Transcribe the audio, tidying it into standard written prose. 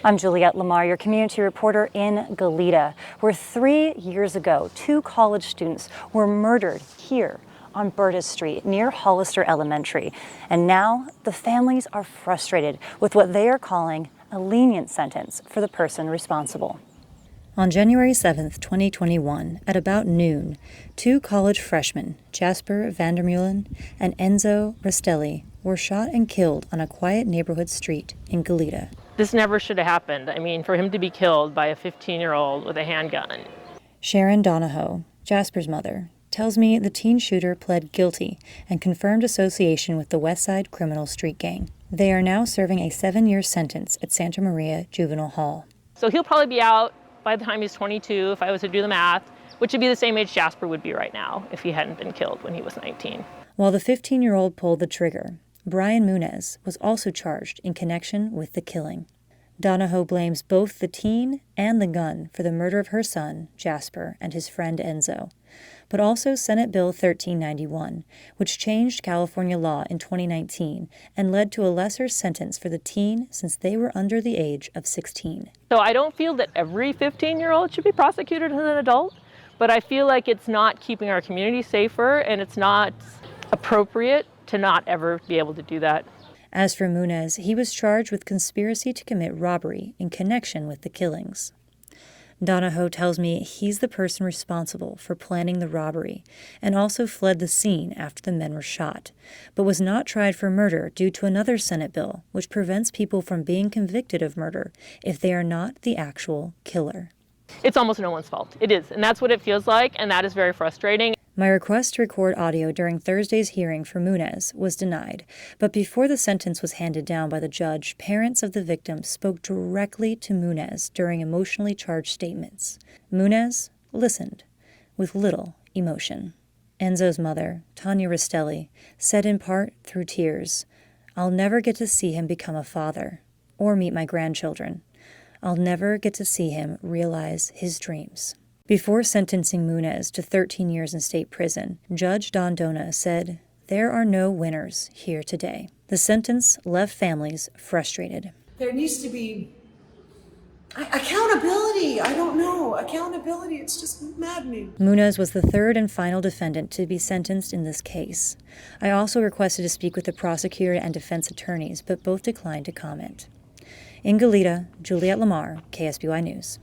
I'm Juliette Lamar, your community reporter in Goleta, where 3 years ago, 2 college students were murdered here on Burtis Street near Hollister Elementary. And now the families are frustrated with what they are calling a lenient sentence for the person responsible. On January 7th, 2021, at about noon, 2 college freshmen, Jasper Vandermeulen and Enzo Rastelli, were shot and killed on a quiet neighborhood street in Goleta. This never should have happened. I mean, for him to be killed by a 15-year-old with a handgun. Sharon Donahoe, Jasper's mother, tells me the teen shooter pled guilty and confirmed association with the Westside Criminal Street Gang. They are now serving a 7-year sentence at Santa Maria Juvenile Hall. So he'll probably be out by the time he's 22, if I was to do the math, which would be the same age Jasper would be right now if he hadn't been killed when he was 19. While the 15-year-old pulled the trigger, Brian Munez was also charged in connection with the killing. Donahoe blames both the teen and the gun for the murder of her son, Jasper, and his friend Enzo, but also Senate Bill 1391, which changed California law in 2019 and led to a lesser sentence for the teen since they were under the age of 16. So I don't feel that every 15-year-old should be prosecuted as an adult, but I feel like it's not keeping our community safer and it's not appropriate to not ever be able to do that. As for Munez, he was charged with conspiracy to commit robbery in connection with the killings. Donahoe tells me he's the person responsible for planning the robbery and also fled the scene after the men were shot, but was not tried for murder due to another Senate bill which prevents people from being convicted of murder if they are not the actual killer. It's almost no one's fault. It is, and that's what it feels like, and that is very frustrating. My request to record audio during Thursday's hearing for Munez was denied, but before the sentence was handed down by the judge, parents of the victims spoke directly to Munez during emotionally charged statements. Munez listened with little emotion. Enzo's mother, Tanya Rastelli, said in part through tears, "I'll never get to see him become a father or meet my grandchildren. I'll never get to see him realize his dreams." Before sentencing Munez to 13 years in state prison, Judge Don Dona said, "There are no winners here today." The sentence left families frustrated. There needs to be accountability. I don't know. Accountability, it's just maddening. Munez was the third and final defendant to be sentenced in this case. I also requested to speak with the prosecutor and defense attorneys, but both declined to comment. In Goleta, Juliette Lamar, KSBY News.